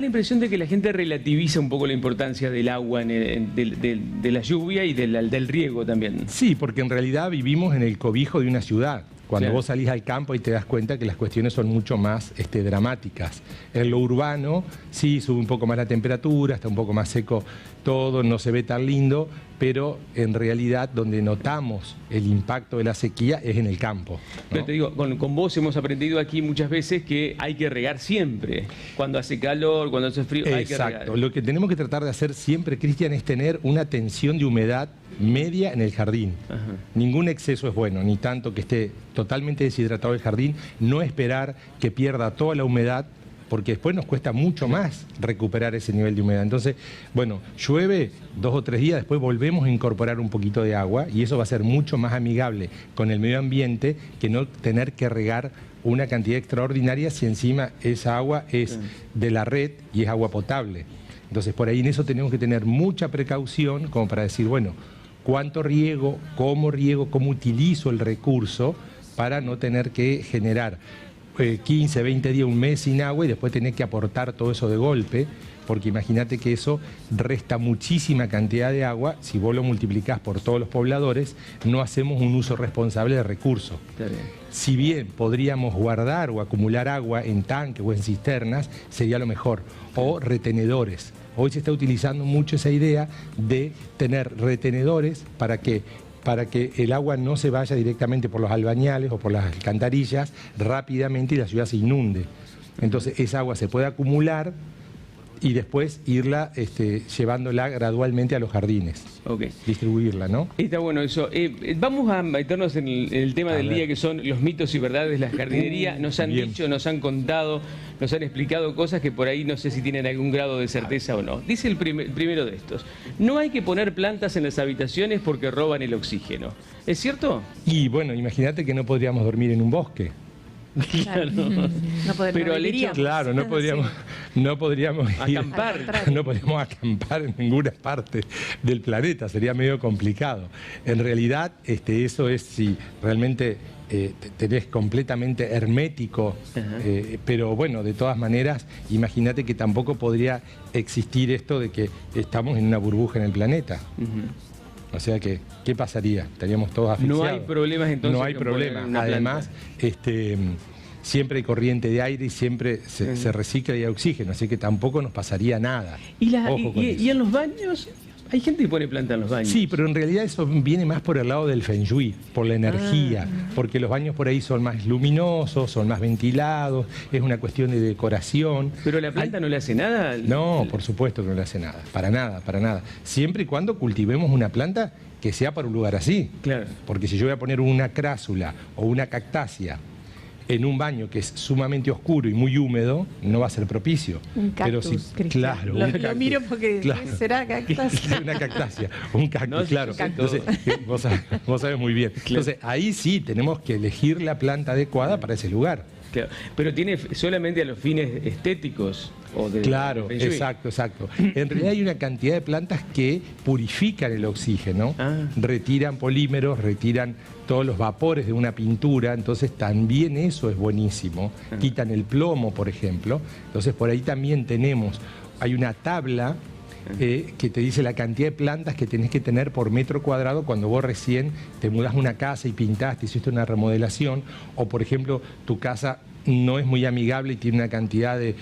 La impresión de que la gente relativiza un poco la importancia del agua, de la lluvia y del riego también. Sí, porque en realidad vivimos en el cobijo de una ciudad. Cuando Claro. vos salís al campo y te das cuenta que las cuestiones son mucho más dramáticas. En lo urbano sí sube un poco más la temperatura, está un poco más seco todo, no se ve tan lindo, pero en realidad donde notamos el impacto de la sequía es en el campo, ¿no? Pero te digo, con vos hemos aprendido aquí muchas veces que hay que regar siempre. Cuando hace calor, cuando hace frío, hay que regar. Exacto. Lo que tenemos que tratar de hacer siempre, Cristian, es tener una tensión de humedad media en el jardín. Ajá. Ningún exceso es bueno, ni tanto que esté totalmente deshidratado el jardín, no esperar que pierda toda la humedad, porque después nos cuesta mucho más recuperar ese nivel de humedad. Entonces, bueno, llueve 2 o 3 días, después volvemos a incorporar un poquito de agua y eso va a ser mucho más amigable con el medio ambiente que no tener que regar una cantidad extraordinaria si encima esa agua es de la red y es agua potable. Entonces, por ahí en eso tenemos que tener mucha precaución como para decir, bueno, cuánto riego, cómo utilizo el recurso para no tener que generar 15, 20 días, un mes sin agua y después tener que aportar todo eso de golpe, porque imagínate que eso resta muchísima cantidad de agua. Si vos lo multiplicás por todos los pobladores, no hacemos un uso responsable de recursos. Si bien podríamos guardar o acumular agua en tanques o en cisternas, sería lo mejor, o retenedores. Hoy se está utilizando mucho esa idea de tener retenedores para que el agua no se vaya directamente por los albañales o por las alcantarillas rápidamente y la ciudad se inunde. Entonces esa agua se puede acumular y después irla llevándola gradualmente a los jardines. Okay. Distribuirla, ¿no? Está bueno eso. Vamos a meternos en el tema del día, que son los mitos y verdades de la jardinería. Nos han dicho, nos han contado, nos han explicado cosas que por ahí no sé si tienen algún grado de certeza o no. Dice el primero de estos: no hay que poner plantas en las habitaciones porque roban el oxígeno. ¿Es cierto? Y bueno, imagínate que no podríamos dormir en un bosque. Claro. No Pero al hecho, claro, no podríamos acampar. No podríamos acampar en ninguna parte del planeta, sería medio complicado. En realidad, eso es si realmente tenés completamente hermético, pero bueno, de todas maneras, imagínate que tampoco podría existir esto de que estamos en una burbuja en el planeta. O sea que, ¿qué pasaría? Estaríamos todos asfixiados. No hay problemas entonces. No hay problemas. Además, siempre hay corriente de aire y siempre se recicla y hay oxígeno, así que tampoco nos pasaría nada. ¿Y en los baños? Hay gente que pone planta en los baños. Sí, pero en realidad eso viene más por el lado del feng shui, por la energía, porque los baños por ahí son más luminosos, son más ventilados, es una cuestión de decoración. ¿Pero la planta no le hace nada? No, por supuesto que no le hace nada, para nada, para nada. Siempre y cuando cultivemos una planta que sea para un lugar así. Claro. Porque si yo voy a poner una crásula o una cactácea en un baño que es sumamente oscuro y muy húmedo, no va a ser propicio. Un cactus, pero si, Cristian. claro, Lo miro porque será cactus. Una cactácea, un cactus, No, claro. cactus. Entonces, vos sabés muy bien. Entonces, ahí sí tenemos que elegir la planta adecuada para ese lugar. Claro. Pero tiene solamente a los fines estéticos. Claro, exacto. En realidad hay una cantidad de plantas que purifican el oxígeno, retiran polímeros, retiran todos los vapores de una pintura, entonces también eso es buenísimo. Quitan el plomo, por ejemplo. Entonces por ahí también hay una tabla que te dice la cantidad de plantas que tenés que tener por metro cuadrado cuando vos recién te mudás a una casa y pintaste, hiciste una remodelación, o por ejemplo tu casa no es muy amigable y tiene una cantidad de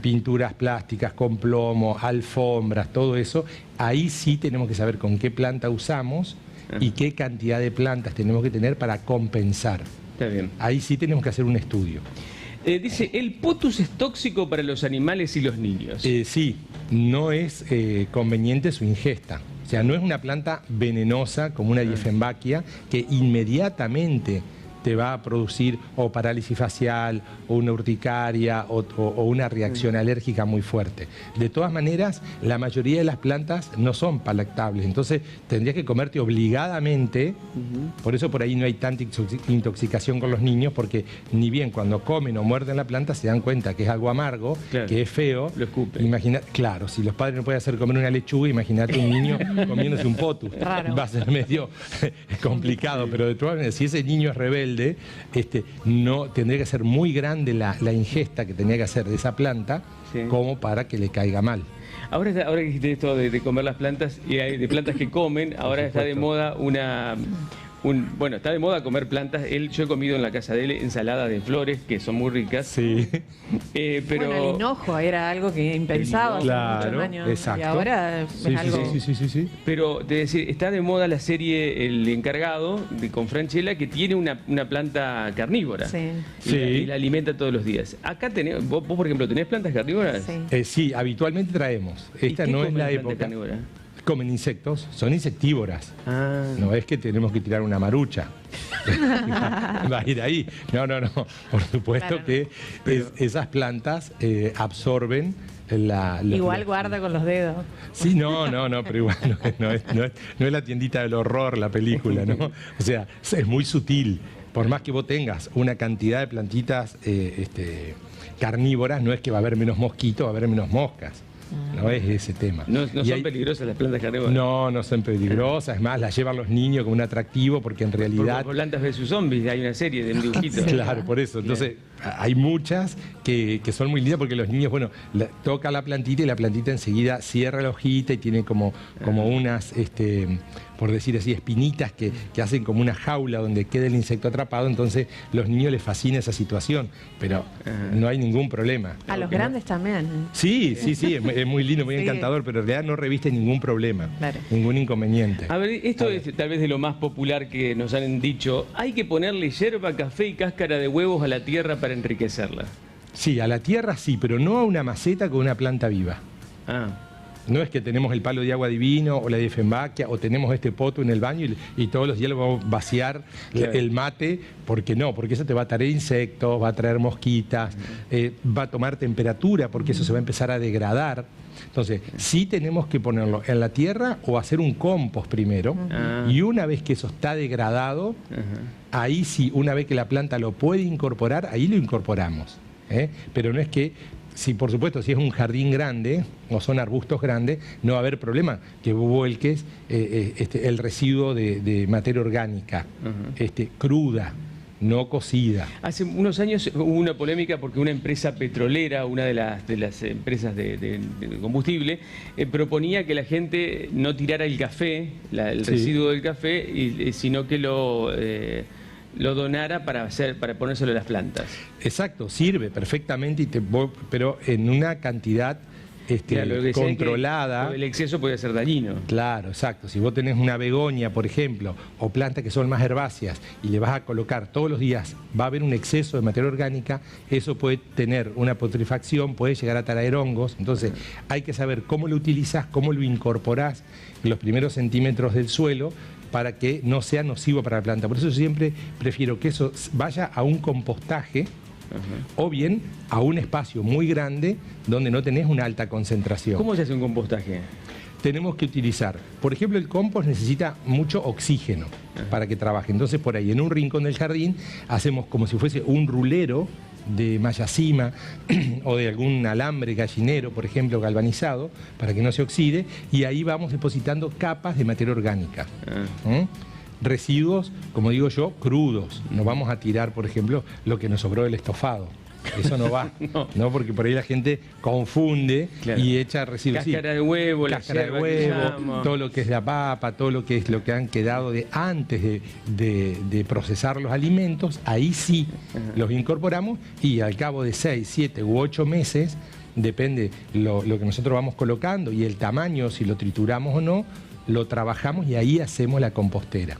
pinturas plásticas con plomo, alfombras, todo eso. Ahí sí tenemos que saber con qué planta usamos y qué cantidad de plantas tenemos que tener para compensar. Está bien. Ahí sí tenemos que hacer un estudio. Dice, ¿el potus es tóxico para los animales y los niños? Sí, no es conveniente su ingesta. O sea, no es una planta venenosa como una Dieffenbachia que inmediatamente te va a producir o parálisis facial o una urticaria o una reacción alérgica muy fuerte. De todas maneras, la mayoría de las plantas no son palatable, entonces tendrías que comerte obligadamente, por eso por ahí no hay tanta intoxicación con los niños, porque ni bien cuando comen o muerden la planta se dan cuenta que es algo amargo, que es feo. Lo escupen. Claro, si los padres no pueden hacer comer una lechuga, imagínate un niño comiéndose un potus. Va a ser medio complicado, pero de todas maneras, si ese niño es rebelde, no tendría que ser muy grande la ingesta que tenía que hacer de esa planta como para que le caiga mal. Ahora que dijiste esto de comer las plantas, y hay de plantas que comen, ahora está de moda bueno, está de moda comer plantas. Yo he comido en la casa de él ensaladas de flores, que son muy ricas. Sí. Pero bueno, el hinojo era algo que impensado hace muchos años. Exacto. Y ahora es algo... Sí. Pero te decir, está de moda la serie El Encargado, con Francella, que tiene una planta carnívora. Sí. Y la alimenta todos los días. Acá tenés, vos por ejemplo, ¿tenés plantas carnívoras? Sí. Sí, habitualmente traemos. Esta no es la época. Carnívora? Comen insectos, son insectívoras. Ah. No es que tenemos que tirar una marucha. Va a ir ahí. No. Por supuesto Claro. que esas plantas absorben Igual guarda con los dedos. Sí, no, pero igual no es la tiendita del horror la película, ¿no? O sea, es muy sutil. Por más que vos tengas una cantidad de plantitas carnívoras, no es que va a haber menos mosquitos, va a haber menos moscas. No es ese tema. ¿No son peligrosas las plantas carnívoras? No son peligrosas. Es más, las llevan los niños como un atractivo porque en realidad... Por Plantas vs Zombies hay una serie de dibujitos. Claro, por eso. Entonces, hay muchas que son muy lindas porque los niños, bueno, toca la plantita y la plantita enseguida cierra la hojita y tiene como unas, por decir así, espinitas que hacen como una jaula donde queda el insecto atrapado. Entonces, los niños les fascina esa situación, pero no hay ningún problema. A los grandes también. Sí, es muy lindo, muy encantador, pero en realidad no reviste ningún problema, ningún inconveniente. A ver, esto es tal vez de lo más popular que nos han dicho. Hay que ponerle yerba, café y cáscara de huevos a la tierra para enriquecerla. Sí, a la tierra sí, pero no a una maceta con una planta viva. No es que tenemos el palo de agua divino o la diefenbachia o tenemos este poto en el baño y todos los días lo vamos a vaciar el mate, porque no, porque eso te va a traer insectos, va a traer mosquitas, va a tomar temperatura porque eso se va a empezar a degradar. Entonces, sí tenemos que ponerlo en la tierra o hacer un compost primero y una vez que eso está degradado, ahí sí, una vez que la planta lo puede incorporar, ahí lo incorporamos. Pero no es que... Sí, por supuesto, si es un jardín grande o son arbustos grandes, no va a haber problema que vuelques el residuo de materia orgánica, cruda, no cocida. Hace unos años hubo una polémica porque una empresa petrolera, una de las empresas de combustible, proponía que la gente no tirara el café, el residuo del café, sino que lo donara para ponérselo a las plantas. Exacto, sirve perfectamente, pero en una cantidad controlada. El exceso puede ser dañino. Claro, exacto. Si vos tenés una begonia, por ejemplo, o plantas que son más herbáceas y le vas a colocar todos los días, va a haber un exceso de materia orgánica, eso puede tener una putrefacción, puede llegar a traer hongos. Entonces hay que saber cómo lo utilizás, cómo lo incorporás en los primeros centímetros del suelo, para que no sea nocivo para la planta. Por eso yo siempre prefiero que eso vaya a un compostaje o bien a un espacio muy grande donde no tenés una alta concentración. ¿Cómo se hace un compostaje? Tenemos que utilizar, por ejemplo, el compost necesita mucho oxígeno para que trabaje. Entonces, por ahí, en un rincón del jardín, hacemos como si fuese un rulero de mallacima o de algún alambre gallinero, por ejemplo, galvanizado, para que no se oxide, y ahí vamos depositando capas de materia orgánica. Residuos, como digo yo, crudos. No vamos a tirar, por ejemplo, lo que nos sobró del estofado. Eso no va, no, porque por ahí la gente confunde y echa residuos. Cáscara de huevo, cáscara de huevo, todo lo que es la papa, todo lo que es lo que han quedado de antes de procesar los alimentos, ahí sí los incorporamos y al cabo de 6, 7 u 8 meses, depende lo que nosotros vamos colocando y el tamaño, si lo trituramos o no, lo trabajamos y ahí hacemos la compostera.